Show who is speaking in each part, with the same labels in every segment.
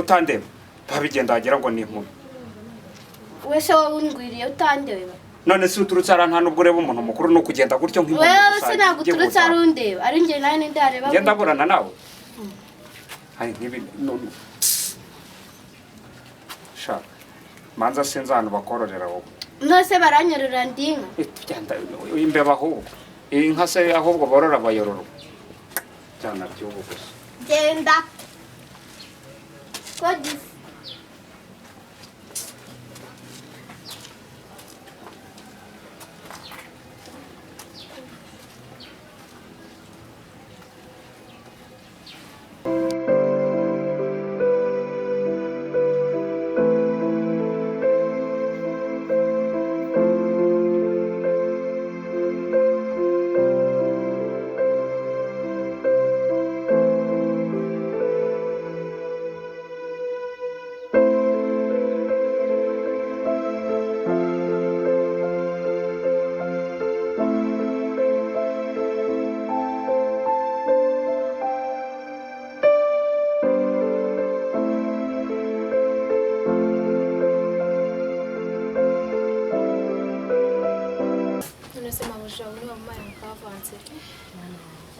Speaker 1: utandeba babigenda wagira ngo ni inkumi
Speaker 2: wese wowe ungwiriye utandeba
Speaker 1: none si uturutse ara nta nubwo ureba umuntu mukuru no kugenda gutyo nk'impumyi
Speaker 2: wewe se ntabwo uturutse ari undeba ari njye nawe ninde areba
Speaker 1: genda burana nawe hari nk'ibi none sha manza sinzi ahantu bakororera wowe
Speaker 2: nose baranyorora ndinka
Speaker 1: tugenda imbeba ahubwo inka se ahubwo borora bayororo cyane by'ubu gusa
Speaker 2: genda kodi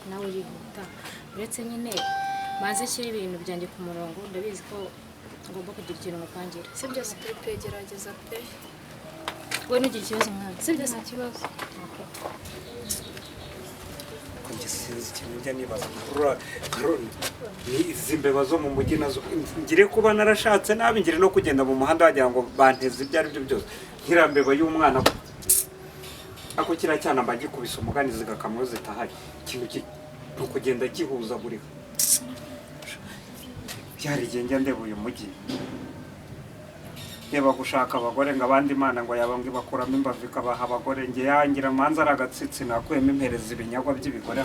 Speaker 3: nawe urihuta uretse nyine maze shyira ibintu byanjye ku murongo ndabizi ko ngomba kugira ikintu mupangira
Speaker 4: si byose turi kwegerageza pe
Speaker 3: wowe ntugire ikibazo mwana
Speaker 4: si byose ikibazo
Speaker 1: sinzi ikintu njya nibaza karoni ni izi mbeba zo mu mujyi nazo ngire kuba narashatse nabi ngire no kugenda mu muhanda wagira ngo banteze ibyo ari byo byose nk'iriya mbeba y'umwana ako kiriya cyana mba gikubise umugani zigakamyo zitahari ikintu ni ukugenda gihuza buri byari igihe njya ndeba uyu mujyi reba gushaka abagore ngo abandi imana ngo yaba ngo ibakuramo imbavu ikabaha abagore nge yangira manza ari agatsitsi nakuyemo impereza ibinyagwa by'ibigore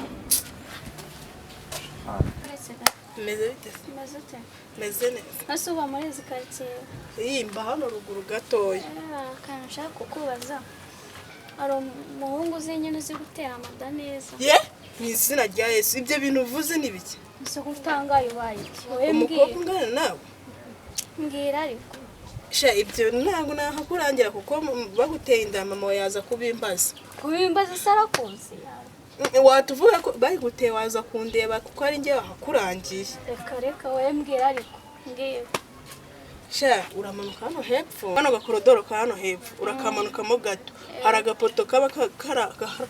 Speaker 4: meze bite meze neza
Speaker 5: ese uba muri izi karitsiye
Speaker 4: yimba hano ruguru gatoya
Speaker 5: akantu nshaka kukubaza hari umuhungu uzi nyine uzi gutera amada neza
Speaker 4: ye mu izina rya Yesu ibyo bintu uvuze ni biki
Speaker 5: ese utangaye ubaye iki wowe
Speaker 4: umukobwa ungana nawe
Speaker 5: mbwira ariko
Speaker 4: sha ibyo ntabwo nahakurangira kuko baguteye inda mama yaza kubimbaza
Speaker 5: se arakuzi
Speaker 4: watuvuga ko bayiguteye waza kundeba kuko ari njye wahakurangiye
Speaker 5: reka wowe mbwira ariko mbwira
Speaker 4: sha uramanuka hano hepfo hano gakorodoro ka hano hepfo urakamanukamo gato hari agapoto kaba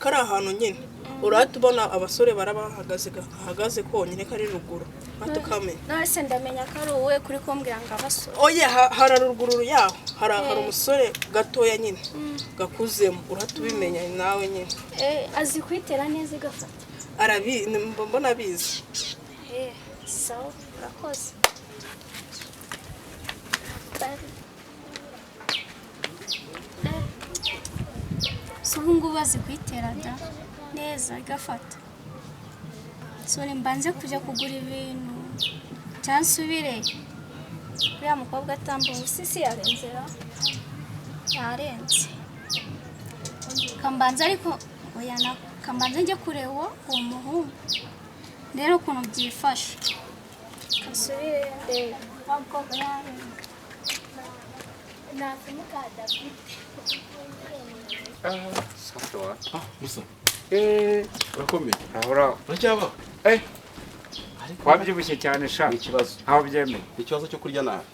Speaker 4: kari ahantu nyine urahita ubona abasore bahagaze konyine kari ruguru batukamenya
Speaker 5: nose ndamenya ko ari wowe kuri kumbwira ngo abasore
Speaker 4: oya hari ruguru yaho hari umusore gatoya nyine gakuzemo urahita ubimenya nawe nyine
Speaker 5: azi kwitera neza igafata
Speaker 4: mbona abizi
Speaker 5: sawa urakoze so ngo bazi kwitera da neza igafata sore mbanze kujya kugura ibintu cyansubire uriya mukobwa atambuye usisi yarenzera yarenze kambanza ariko oya na kambanza njye kureba uwo muhungu rero ukuntu byifashe kasubire ndebe mukobwa yarenze nakumukada gute
Speaker 1: sawa
Speaker 6: musa urakomeye
Speaker 1: ahora
Speaker 6: uracyaba
Speaker 1: wabyibushye cyane sha
Speaker 6: ikibazo
Speaker 1: aho byemeye
Speaker 6: ikibazo cyo kurya nabi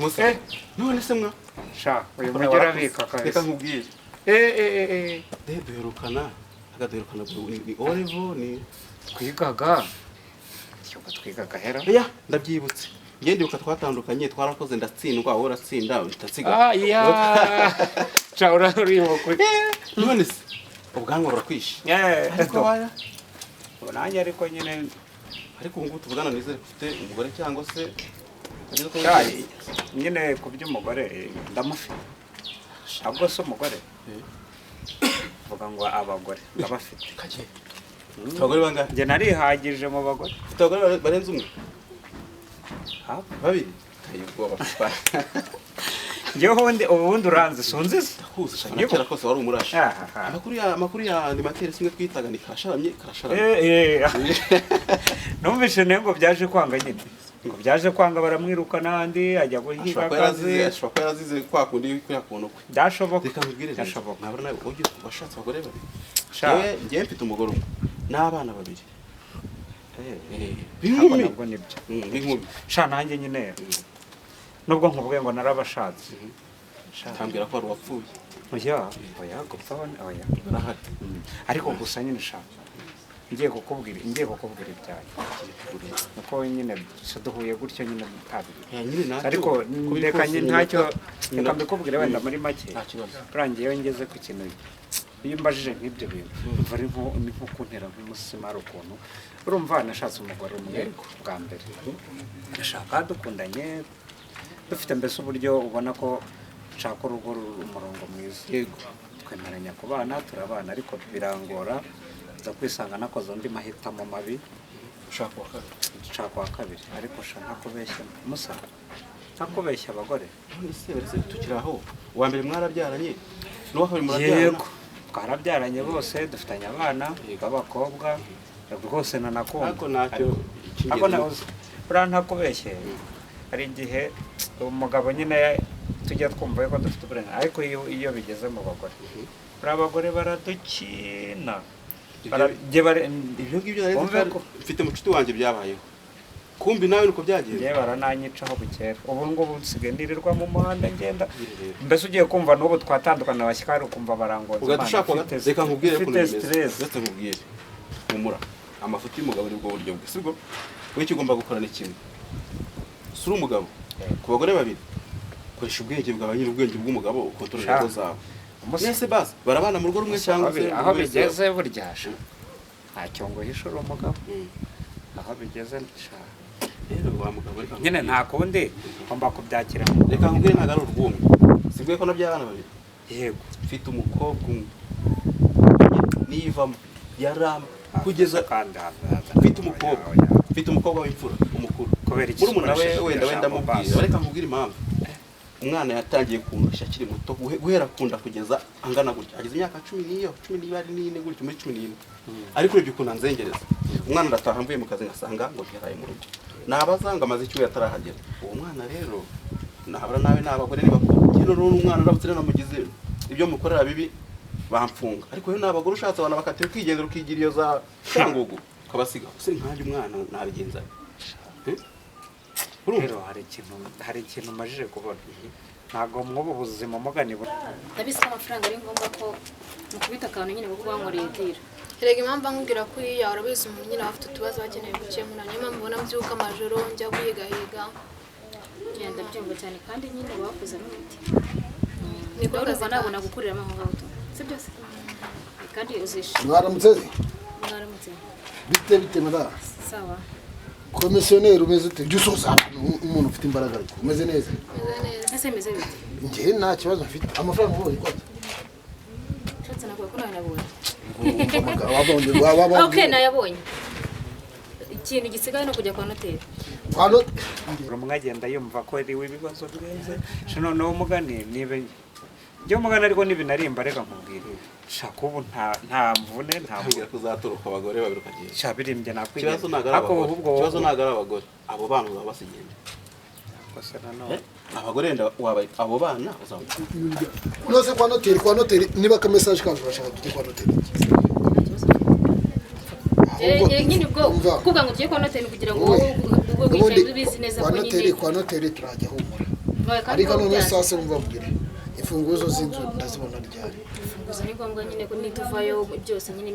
Speaker 6: musa none se mwa
Speaker 1: sha uyu mujyi urabika
Speaker 6: reka
Speaker 1: kabisa
Speaker 6: nkubwire duherukana ni Olivo ni
Speaker 1: twigaga hera
Speaker 6: ya ndabyibutse ndibuka twatandukanye twarakoze ndatsindwa wowe uratsinda utatsigara
Speaker 1: sha uraribuka
Speaker 6: none se ubwanwa burakwishe ariko waya
Speaker 1: nanjye ariko nyine
Speaker 6: ariko ubu tuvugana nizere ufite umugore cyangwa se
Speaker 1: nyine ku by'umugore ndamufite ntabwo se umugore vuga ngo abagore ndabafite
Speaker 6: abagore bangahe
Speaker 1: njye narihagije mu bagore
Speaker 6: ufite abagore barenze umwe babiri ubwoba
Speaker 1: ubundi uranze sunziza
Speaker 6: ndakuzi shaka na kera kose wari umurashi.
Speaker 1: Aha.
Speaker 6: Amakuru ya animateri simwe twitaga ni karasharamye.
Speaker 1: Numvise ngo byaje kwanga nyine ngo byaje kwanga baramwiruka n'andi ajya guhiga akazi.
Speaker 6: Ashobora kuba yarazize kwa kundi kuyakuntu kwe.
Speaker 1: Byashoboka.
Speaker 6: Reka nkubwire
Speaker 1: Byashoboka.
Speaker 6: nabona nawe ujye washatse abagore babiri. Ngewe mfite umugore umwe n'abana babiri.
Speaker 1: B'inkumi nabwo nibyo.
Speaker 6: B'inkumi.
Speaker 1: Sha nanjye nyine nubwo nkubwiye ngo narabashatse.
Speaker 6: Tambwira ko ari wapfuye.
Speaker 1: Oya gupfa oya. Ariko gusa nyine sha ngiye kukubwira ibyayo. Nuko nyine duhuye gutyo nyine ariko reka ntacyo reka mbikubwire wenda muri make. Urangiye ngeze ku kintu iyo mbajije nk'ibyo bintu bari nko kuntera nk'umusimaro ukuntu urumva nashatse umugore umwe bwa mbere ndashaka dukundanye dufite mbese uburyo ubona ko nshaka urugo umurongo mwiza yego twemeranya kubana turabana ariko birangora nza kwisanga nakoze undi mahitamo mabi ushaka wa kabiri ariko nshaka kubeshya musa ntakubeshya abagore
Speaker 6: tukiraho uwa mbere mwarabyaranye n'uwa kabiri murabyarana
Speaker 1: twarabyaranye bose dufitanye abana b'abakobwa rwose nanakunda buriya ntakubeshye hari igihe umugabo nyine tujya twumva ko dufite uburenganzira ariko iyo bigeze mu bagore buriya abagore baradukina
Speaker 6: ibyo ngibyo mfite mucuti wanjye byabayeho kumbi nawe nuko byagenze
Speaker 1: yewe barananyicaho bukera ubu ngubu nsigaye ndirirwa mu muhanda ngenda mbese ugiye kumva n'ubu twatandukana bashyikari ukumva barangoza
Speaker 6: reka nkubwire ko bimeze nkubwire humura amafuti y'umugabo ni bwo buryo bwe sibwo wowe icyo ugomba gukora ni kimwe sura umugabo ku bagore babiri koresha ubwenge bwawe nyine ubwenge bw'umugabo ukontorora ingo zawe mwese basi barabana mu rugo rumwe cyangwa se
Speaker 1: aho bigeze buryasha ntacyo ngo hishura umugabo aho bigeze nshaka
Speaker 6: rero wa mugabo
Speaker 1: nyine nta kundi ngomba kubyakira
Speaker 6: reka nkubwire ntabwo ari urwumwe sibwiye ko naby'abana babiri
Speaker 1: yego
Speaker 6: mfite umukobwa umwe nivamo yarama kugeza mfite umukobwa w'imfura umukuru murumuna we wenda mubwira reka nkubwire impamvu umwana yatangiye kundushya akiri muto guhera kunda kugeza angana gutya ageze imyaka 14 gutyo muri 11 ariko urebye ukuntu anzengereza umwana ndataha mvuye mu kazi ngasanga ngo byaraye mu rugo nabazanga amaze icyo yatarahagera uwo mwana rero nahabura nawe n'abagore nibakugiro n'umwana ndabutse namugize ibyo mukorera bibi bamfunga ariko yo n'abagore ushatse abana bakatira kwigendera ukigira iyo za shangugu kabasiga se nkanjye umwana nabigenza
Speaker 1: rero hari ikintu majije kubona ntago mwubu buzima mugani
Speaker 3: ndabizi ko amafaranga ari ngombwa ko mukubita akantu nyine kuko bankoreye tira
Speaker 7: erega impamvu nkubwira ko iya urabizi umuntu nyine afite utubazo bakeneye gukemura niyo mpamvu ubona mbyuka amajoro njya guhigahiga
Speaker 3: ngenda byumva cyane kandi nyine bakoze n'umuti
Speaker 7: niko kazi
Speaker 3: nabona gukuriramo aho ngaho si byose kandi uzishima
Speaker 8: mwaramutse
Speaker 3: mwaramutse
Speaker 8: bite mara
Speaker 3: sawa
Speaker 8: komisiyoneri umeze ute jya usoza umuntu ufite imbaraga ariko umeze neza
Speaker 3: ese meze bite
Speaker 8: njye nta kibazo mfite amafaranga ubonye ko
Speaker 3: nshatse nakuye ko nawe nabonye
Speaker 8: okay
Speaker 3: nayabonye ikintu gisigaye no kujya kwa noteri
Speaker 1: umwe agenda yumva ko ari ibibazo bweze noneho umugani nibe byo mugana ariko nibinarimba reka nkubwire shaka ubu nta mvune nta
Speaker 6: mbwira kuzatoroka abagore babiri ukagiye
Speaker 1: shabirimbye nakwiye
Speaker 6: ikibazo nagara abagore abo bana baba basigende abagore nda wabaye abo bana
Speaker 8: unoze kwa noteri niba ka message kaje urashaka tujye kwa noteri
Speaker 3: nyine ubwo kuvuga ngo tugiye kwa noteri kugira ngo ubwo wicaye ubizi neza ko nyine
Speaker 8: kwa noteri turajya humura ariko none sasa umvabwire imfunguzo z'inzu ndazibona ryari
Speaker 3: imfunguzo ni ngombwa nyine ko nituvayo byose nyine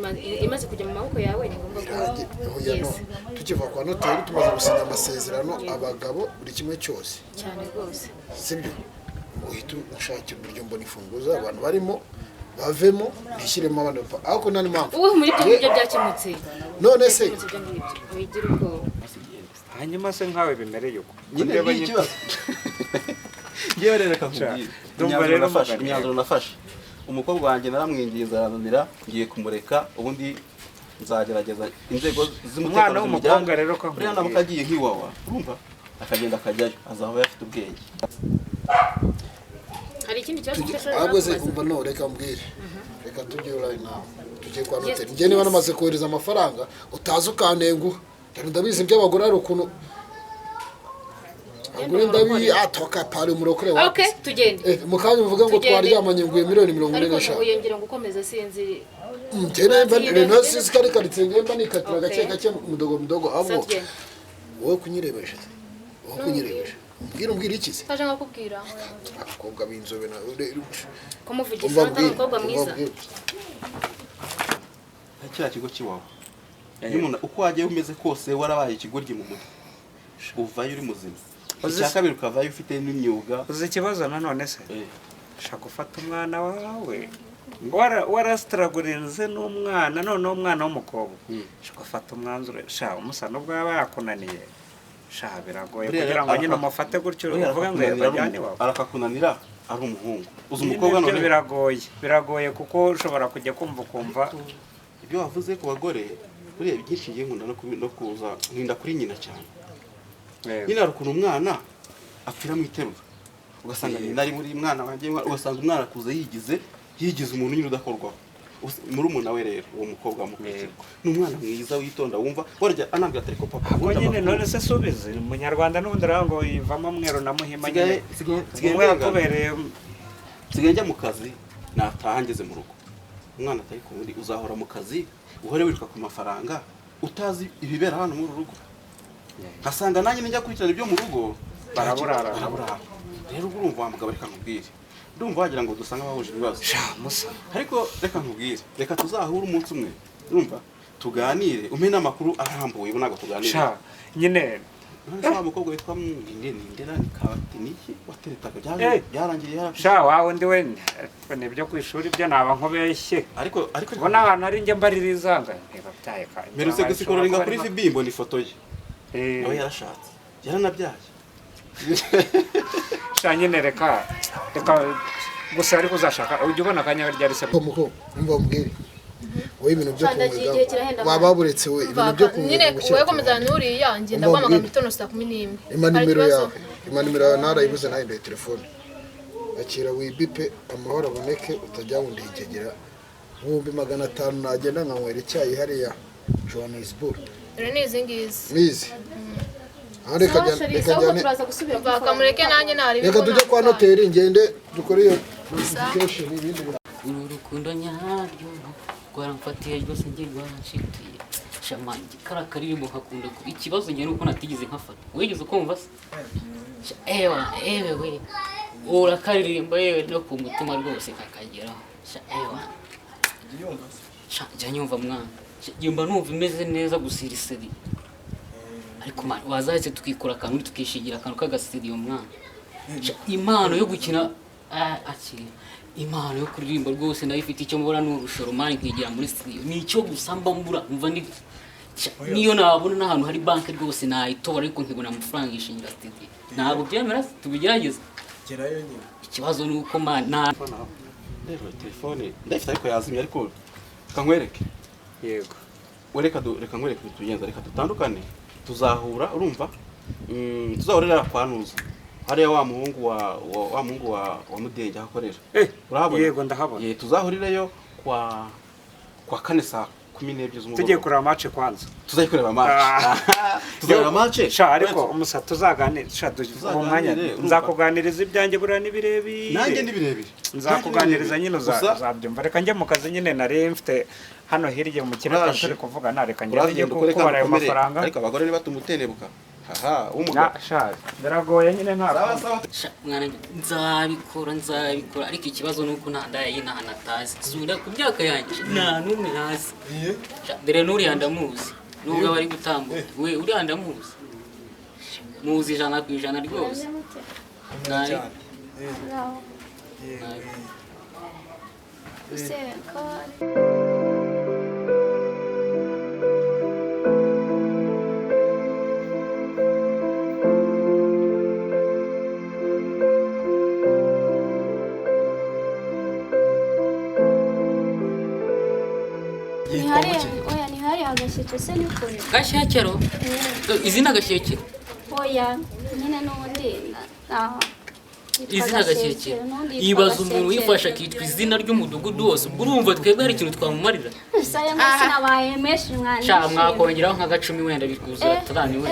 Speaker 3: imaze kujya mu maboko yawe ni ngombwa ko
Speaker 8: tukiva kwa noteri tumaze gusinya amasezerano abagabo buri kimwe cyose
Speaker 3: cyane rwose
Speaker 8: sibyo uhita ushakira uburyo mbona imfunguzo abantu barimo bavemo nishyiremo abana bapfa ariko nani mpamvu
Speaker 3: uwo muri byo buryo byakemutse
Speaker 8: none se
Speaker 3: wigira ubwo
Speaker 1: hanyuma se nkawe bimereye uko
Speaker 6: nyine n'ikibazo ngewe rero kakubwira imyanzuro nafashe umukobwa wanjye naramwinginze arananira ngiye kumureka ubundi nzagerageza inzego z'umutekano
Speaker 1: w'umukobwa rero ko
Speaker 6: buriya nabo kagiye nk'iwawa urumva akagenda akajyayo azaba yafite ubwenge
Speaker 3: ikindi kibazo cy'ishuri
Speaker 8: ahubwo se kumva no reka mbwire reka tujye right now tujye kwa noteri njye niba namaze kohereza amafaranga utazi ukantenguha ndabizi by'abagore ari ukuntu agure ndabi atoka pari umurokore wa
Speaker 3: okay tugende
Speaker 8: mukanya uvuga ngo twaryamanye nguye miliyoni 45
Speaker 3: ariko uyongera ngo ukomeza sinzi
Speaker 8: njye mba reno sisi kari karitse mba nikatira gake mudogo ahubwo wowe kunyirebesha mbwira iki se
Speaker 7: kaje ngakubwira
Speaker 8: abakobwa b'inzobe na
Speaker 3: kumuvugisha n'umukobwa mwiza
Speaker 6: kiriya kigo kiwawe iyo umuntu uko wagiye umeze kose warabaye ikigoryi mu mutwe uvayo uri muzima icya kabiri ukavayo ufite n'imyuga
Speaker 1: uzi ikibazo nanone se ushaka gufata umwana wawe warasitaragurinze n'umwana noneho umwana w'umukobwa ushaka gufata umwanzuro sha umusa nubwo yaba yakunaniye sha biragoye kugira ngo nyine umufate gutyo uvuga ngo yabajyane wawe
Speaker 6: arakakunanira ari umuhungu uzi umukobwa none
Speaker 1: biragoye kuko ushobora kujya kumva
Speaker 6: ibyo wavuze ku bagore buriya byinshi ngiye nkunda no kuza ntinda kuri nyina cyane nyine hari ukuntu umwana apfira mu iterura ugasanga nyina ari muri mwana wanjye ugasanga umwana akuze yigize umuntu nyine udakorwaho muri umuna we rero uwo mukobwa mukurikirwa ni umwana mwiza witonda wumva warya anambwira atari ko papa
Speaker 1: ubwo nyine none se subize umunyarwanda n'ubundi araho ngo yivamo mweru na muhima nyine
Speaker 6: sigaye njya mu kazi nataha ngeze mu rugo umwana atari ku wundi uzahora mu kazi uhore wiruka ku mafaranga utazi ibibera hano muri rugo nkasanga nanjye njya kurikirana ibyo mu rugo
Speaker 1: baraburara
Speaker 6: rero urumva wa mugabo reka nkubwire ndumva wagira ngo dusanga bahuje ibibazo ariko reka nkubwire reka tuzahure umunsi umwe urumva tuganire umpe n'amakuru arambuye ubu ntabwo tuganire
Speaker 1: nyine
Speaker 6: none wa mukobwa witwa Ndera ni kabati niki wateretaga byarangiye
Speaker 1: wawe ndi we nibyo ku ishuri byo naba nkubeshye
Speaker 6: ariko
Speaker 1: ubona ahantu ari njye mbarizanga ntibabyaye kandi
Speaker 6: mperutse gusikororinga kuri FB mbona ifoto ye nawe yarashatse yaranabyaye
Speaker 1: nyine reka gusa ariko uzashaka ujya ubona akanya ryari se
Speaker 8: muko umva mbwire wowe ibintu byo kumwiga waba buretse we ibintu byo kumwiga
Speaker 7: nyine wowe komeza nuri yanjye ndagwamaga mu gitondo saa 11
Speaker 8: imanimero yawe narayibuze nayo ndeye telefone akira wibipe amahoro aboneke utajya wundi higegera 500 nagenda nkanywera icyayi hariya Johannesburg
Speaker 7: nizi ngizi
Speaker 8: nizi
Speaker 7: bakamureke nanjye nari
Speaker 8: reka tujye kwa noteri ngende dukore iyo verification ibindi
Speaker 9: urukundo nyaryo rwaramfatiye rwose ngiye rwanshitiye shamangi karakarimo hakunda kuba ikibazo njye nuko natigeze nkafata wigeze ukumva se ewe we urakaririmba yewe no ku mutima rwose kakageraho ewa jya nyumva mwana yumva numva imeze neza gusiriseri ariko man wazahise tukikora akantu tukishigira akantu k'agasiriyo mwana impano yo gukina akiri impano yo kuririmba rwose nayo ifite icyo mbona n'urushoromani nkigira muri studio nicyo gusamba mbura umva ndi niyo nabona n'ahantu hari banke rwose nayitora ariko nkibona amafaranga yishingira studio ntabwo byemera tubigerageza
Speaker 10: gerayo nyine
Speaker 9: ikibazo ni uko man
Speaker 6: rero telefone ndafite ariko yazimye ariko kankwereke
Speaker 1: yego
Speaker 6: reka nkwereke tugenza reka dutandukane tuzahura urumva tuzahurira kwa Nuza hariya wa muhungu wa Mudenge akorera
Speaker 1: urahabona yego ndahabona
Speaker 6: tuzahurireyo kwa kane saa 12 z'umugoroba
Speaker 1: tugiye kureba match kwanza
Speaker 6: tuzayikureba match tuzareba match
Speaker 1: ariko umusa tuzaganira mu mwanya nzakuganiriza ibyanjye bura nibirebi
Speaker 6: nanjye nibirebire
Speaker 1: nzakuganiriza nyine uzabyumva reka njye mu kazi nyine nari mfite hano hirya mu kiraka turi kuvuga nareka njye kubara ayo mafaranga
Speaker 6: ariko abagore niba tumutenebuka haha umugabo
Speaker 1: biragoye nyine nta
Speaker 9: mwana nzabikora ariko ikibazo nuko ntandaya y'inahana atazi zunda ku myaka yanjye nta numwe hasi dore n'uriya ndamuzi nubwo bari gutambuka we uriya ndamuzi muzi 100% rwose nayo
Speaker 5: Nihari agashyeke se nikore
Speaker 9: gashyekero izina gashyekero
Speaker 5: oya nyine n'ubundi
Speaker 9: izina Gashyekero yibaza umuntu wifasha akitwa izina ry'umudugudu wose urumva twebwe hari ikintu twamumarira
Speaker 5: saya ngo sinabaye meshi mwana
Speaker 9: sha mwakongeraho nk'agacumi wenda bikuzura turani we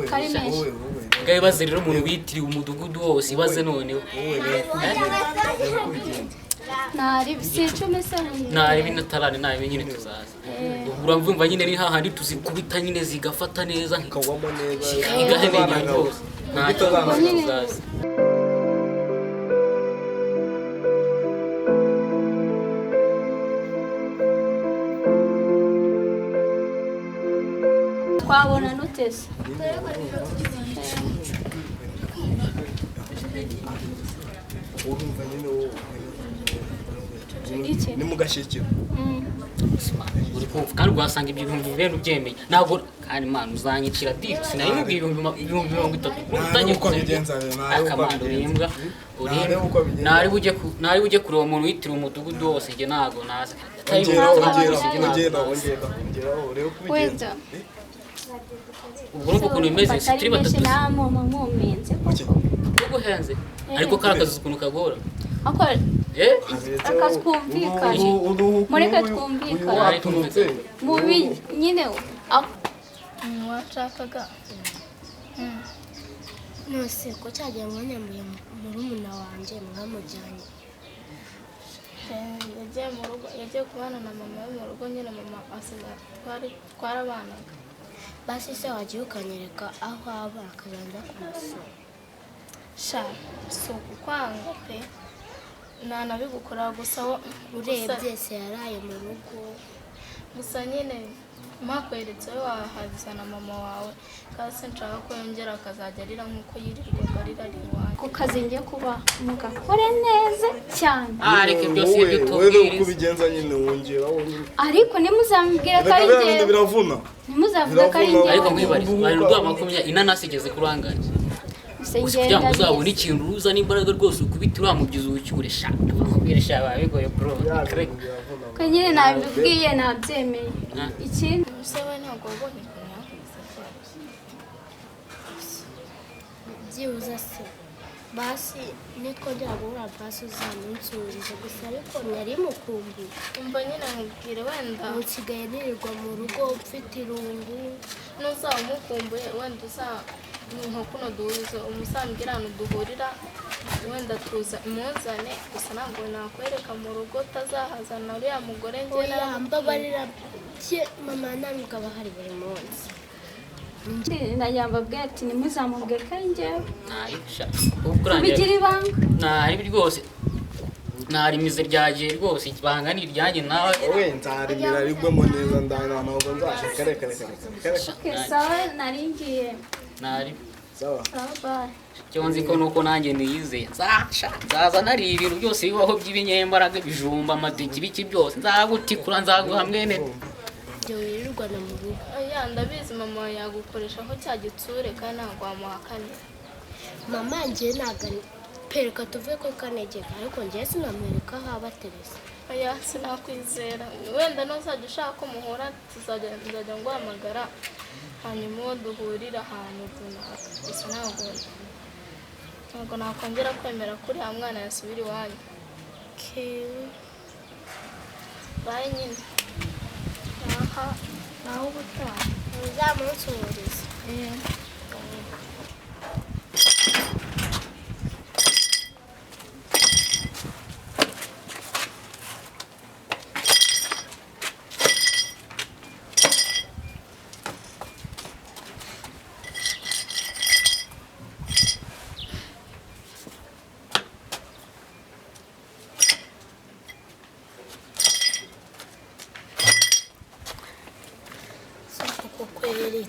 Speaker 5: kari meshi
Speaker 9: gaye baze rero umuntu witiriwe umudugudu wose ibaze noneho
Speaker 5: nari bicumi se
Speaker 9: nari binatarane nawe nyine tuzaza uramvumva nyine ni hahandi tuzikubita nyine zigafata neza
Speaker 10: kawamo neza
Speaker 9: igahebenya rwose nta tuzaza
Speaker 5: twabona nutese
Speaker 10: urumva nyine ni mu Gashyekero
Speaker 9: uri kumva kandi ugasanga ibyo bintu bibera ubyemeye ntabwo kandi Imana uzanyicira disi sinari mubwiye ibihumbi 30 utangiye
Speaker 10: kubigenza
Speaker 9: akamando rimbwa nari bujye kureba umuntu witiriwe umudugudu wose njye ntabwo naza
Speaker 5: wenda
Speaker 9: ubwo nuko ukuntu bimeze turi batatu
Speaker 5: mumenze
Speaker 9: uguhenze ariko karakaza ukuntu kagora
Speaker 5: akora akazi kumvikana mureke twumvikana mubi nyine
Speaker 2: washakaga nose ko cyagiye mwanyambuye murumuna wanjye mwamujyanye
Speaker 7: yagiye kubana na mama we mu rugo nyine mama asigaye twarabanaga
Speaker 2: basi se wagiye ukanyereka aho aba akabanza kumusura
Speaker 7: sha si ukukwanga pe ntanabigukora gusa
Speaker 2: urebye se yaraye mu rugo
Speaker 7: gusa nyine mpakweretse we wahazana mama wawe kandi se nshaka ko yongera akazajya arira nk'uko yirirwaga arira ari iwanjye
Speaker 5: ku kazi ngiye kuba mugakore neza cyane
Speaker 9: ariko byose ibyo
Speaker 10: wowe
Speaker 9: tubwiriza
Speaker 10: kubigenza nyine wongeraho nyine
Speaker 5: ariko nimuzambwire ko ari njye
Speaker 10: biravuna
Speaker 5: ntimuzavuge ko ari njye
Speaker 9: ariko mwibarize bari rwamakumya inanasi igeze kurangaje kugira ngo uzabone ikintu uruza n'imbaraga rwose ukubita uramubyiza ucyure sha bakubwire sha babigoye bro
Speaker 5: ko nyine nabibwiye nabyemeye ikindi
Speaker 7: se we ntabwo wabonye ukuntu yakubise
Speaker 2: byibuze se basi nitwongera guhura basi uzamunsurize gusa ariko ntiyari mukumbuye
Speaker 7: umva nyine nkubwire wenda
Speaker 2: nsigaye nirirwa mu rugo mfite irungu
Speaker 7: n'uzaba umukumbuye wenda nko kuno duhuza umusambwira ahantu duhurira wenda tuza imuzane gusa ntabwo nakwereka mu rugo utazahazana uriya mugore njye
Speaker 2: mbabarira bye mama ntabwo aba ahari buri munsi
Speaker 5: nagira mbabwire ati ntimuzamubwire ko ari njyewe
Speaker 9: kubigira
Speaker 5: ibanga
Speaker 9: ntari rwose narimize ryagiye rwose ibanga ni iryanjye nawe
Speaker 10: wowe nzarimira rigwemo neza ndana ntabwo nzashaka reka
Speaker 5: sawa naringiye
Speaker 9: nari
Speaker 10: sawa
Speaker 5: bye
Speaker 9: cyo nzi ko nuko nanjye niyizeye nzaza nari ibintu byose bibaho by'ibinyembaraga bijumba amateke ibiki byose nzagutikura nzaguha mwene
Speaker 2: ibyo wirirwana mu rugo
Speaker 7: ndabizi mama yagukoresha aho cya gitsure kandi ntabwo wamuhakane
Speaker 2: mama njye ntabwo pereka tuvuye ko kanegeka ariko njye sinamwereka aho aba aterese
Speaker 7: oya sinakwizera wenda ntuzajya ushaka ko muhura nzajya nguhamagara hanyuma uwo duhurira ahantu runaka gusa ntabwo nakongera kwemera ko uriya mwana yasubira iwanyu baye nyine
Speaker 2: naho ubutaha uzamunsurize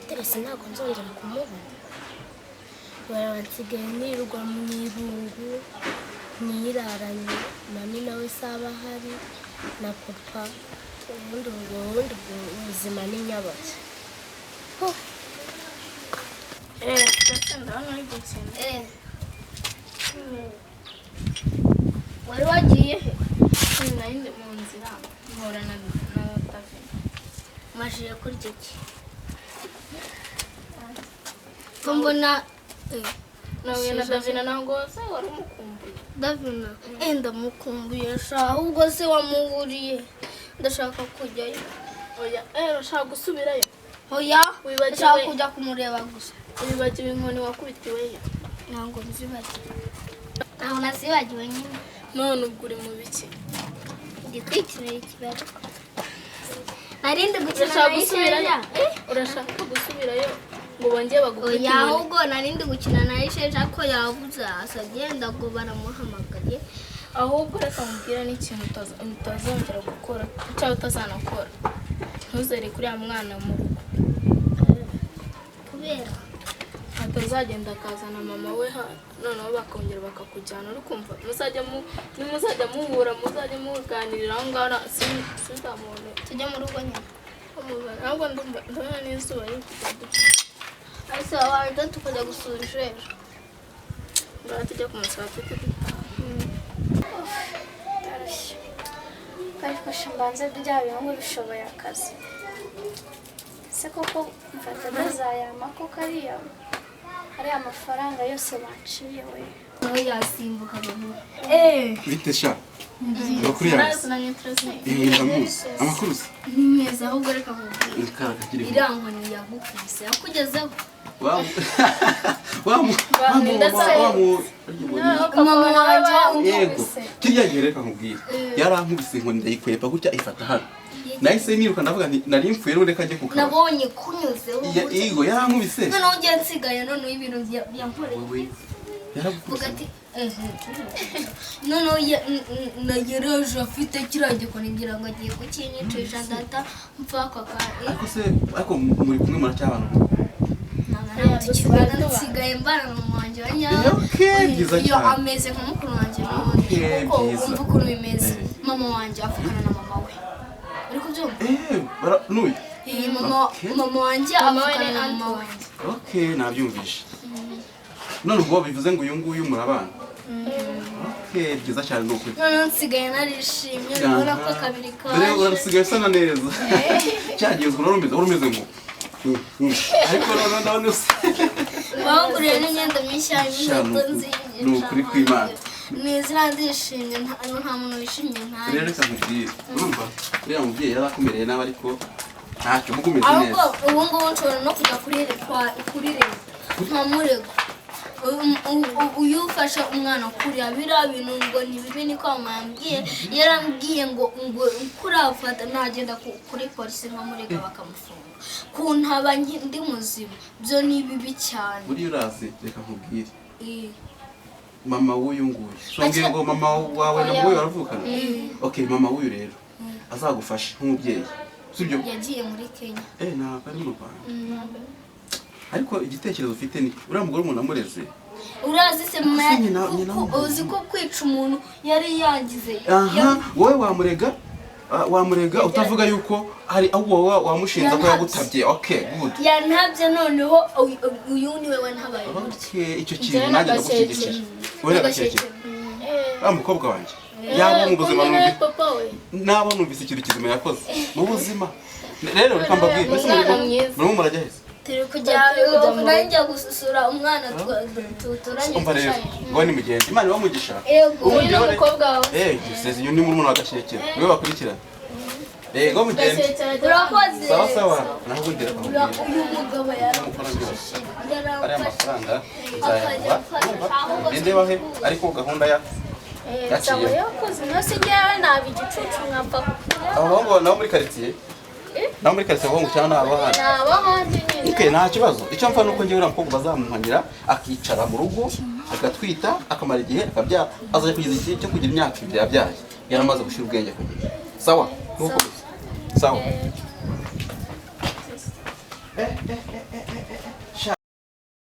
Speaker 2: terese ntabwo nzongera kumubona baransigaye nirirwa mu irungu niraranye mami nawe saba ahari na papa ubundi ubuzima ni nyabaki wari wagiye he
Speaker 7: nari ndi mu nzira mpura na David
Speaker 2: mashije kurya iki mbona
Speaker 7: nawe na David ntabwo wari umukumbuye
Speaker 2: Davina ndamukumbuye sha ahubwo se wamuburiye ndashaka kujyayo.
Speaker 7: Oya urashaka gusubirayo?
Speaker 2: Oya ndashaka kujya kumureba gusa.
Speaker 7: Wibagiwe inkoni wakubitiweyo?
Speaker 2: Ntabwo nzibagiwe. Ntabwo nazibagiwe nyine.
Speaker 7: None ubwo uri mu biki?
Speaker 2: Ndi kwikinira ikibero. Narindi gukina
Speaker 7: Urashaka gusubirayo? Urashaka gusubirayo ngo bongeye bagukubite
Speaker 2: inkoni?
Speaker 7: inkoni?
Speaker 2: Ahubwo narindi gukina na Isheja ko yavuze asagenda ngo baramuhamagaye.
Speaker 7: Ahubwo reka mubwira n'ikintu utazongera gukora cyangwa utazanakora. Ntuzere kuri ya mwana mu rugo.
Speaker 2: Kubera
Speaker 7: atazagenda akazana mama we noneho bakongera bakakujyana uri kumva nimuzajya muhura muzajya muganirira aho ngaho sinzamubone.
Speaker 2: tujya mu rugo nyine.
Speaker 7: Ahubwo ndabona n'izuba riri kujya duca.
Speaker 2: Ariko wabanza tukajya gusura Isheja.
Speaker 7: Ngaho tujya kumusaba tujye dutaha.
Speaker 5: ariko mbanze bya bihungu bishoboye akazi se koko mfata ndazayama ko kariya amafaranga yose baciye we
Speaker 2: nawe yasimbuka bavuga
Speaker 6: bite sha bakuri yawe ndamuzi amakuru se
Speaker 2: ni meza ahubwo reka mubwire irankoni yagukubise yakugezeho mama wanjye
Speaker 6: yego kirya gihe reka nkubwire yarankubise inkoni ndayikwepa gutya ifata hano nahise niruka ndavuga nti nari mfuye none kajye ku kazi
Speaker 2: nabonye kunyuzeho
Speaker 6: yego yarankubise
Speaker 2: noneho ugiye nsigaye noneho ibintu byankoreye
Speaker 6: yaragukubise
Speaker 2: noneho nagereje afite kiriya gikoni ngira ngo agiye kukinyicisha ndata mpfa ako kanya
Speaker 6: ariko muri kumwe muracyabana
Speaker 2: nsigaye mbana na mama wanjye wa nyawe iyo ameze nka mukuru wanjye n'ubundi kuko wumva ukuntu bimeze mama wanjye avugana na mama we uri kubyumva
Speaker 6: n'uyu
Speaker 2: mama wanjye avugana na mama wanjye
Speaker 6: nabyumvishe none ubwo bivuze ngo uyu nguyu murabana byiza cyane ni ukuri
Speaker 2: noneho nsigaye narishimye urabona ko kabiri kaje
Speaker 6: urasigaye usa na neza cyagezwe urumeze ngo ariko noneho ndabona usa
Speaker 2: baguriye n'imyenda mishya n'inkweto nziza
Speaker 6: ni ukuri kw'Imana
Speaker 2: nizira ndishimye nta muntu wishimye nkawe
Speaker 6: rero reka nkubwire urumva uriya mubyeyi yari akomereye nawe ariko ntacyo mugo umeze neza
Speaker 2: ahubwo ubu ngubu nshobora no kujya kuri leta nkamurego uyu ufashe umwana kuriya biriya bintu ngo ni bibi niko mama yambwiye yarambwiye ngo kurafata ntagenda kuri polisi nkamurega bakamufunga kuntaba ndi muzima byo ni bibi cyane
Speaker 6: buriya urazi reka nkubwire mama w'uyu nguyu shongeye ngo mama wawe na wowe baravukana okay mama w'uyu rero azagufasha nk'umubyeyi sibyo
Speaker 2: yagiye muri Kenya
Speaker 6: ntabwo ari mu Rwanda ariko igitekerezo ufite ni uriya mugore umuntu amureze
Speaker 2: urazi se uzi ko kwica umuntu yari yagize
Speaker 6: wowe wamurega utavuga yuko hari ahubwo wamushinza ko yagutabye okay good
Speaker 2: yantabye noneho uyu ni wewe ntabaye
Speaker 6: icyo kintu nanjye ndagushyigikira wowe ndagushyigikira mukobwa wanjye yaba mu buzima naba numvise ikintu kizima yakoze mu buzima rero reka mbabwire murimo murajya heza
Speaker 2: turi kujya nanjye gusura umwana tuturanye
Speaker 6: umva rero ngo ni mugenzi Imana ibamugisha
Speaker 2: ubundi n'umukobwa wawe
Speaker 6: seze uyu ni murumuna wa Gashekera niwe bakurikirana go mugenzi
Speaker 2: urakoze
Speaker 6: sawa naho ubundi reka
Speaker 2: uyu mugabo
Speaker 6: ari amafaranga ngende bahe ariko gahunda ya
Speaker 2: yaciye yakoze nose ngewe nabi gicucu nkapfa
Speaker 6: abo nabo muri quartier naho muri karitsiye ngo cyane abahandi nta kibazo icyo mfa nuko ngewe uriya mukobwa bazamuhanira akicara mu rugo agatwita akamara igihe akabyara azajya kugeza igihe cyo kugira imyaka ibiri yabyaye yaramaze gushyira ubwenge ku gihe sawa sawa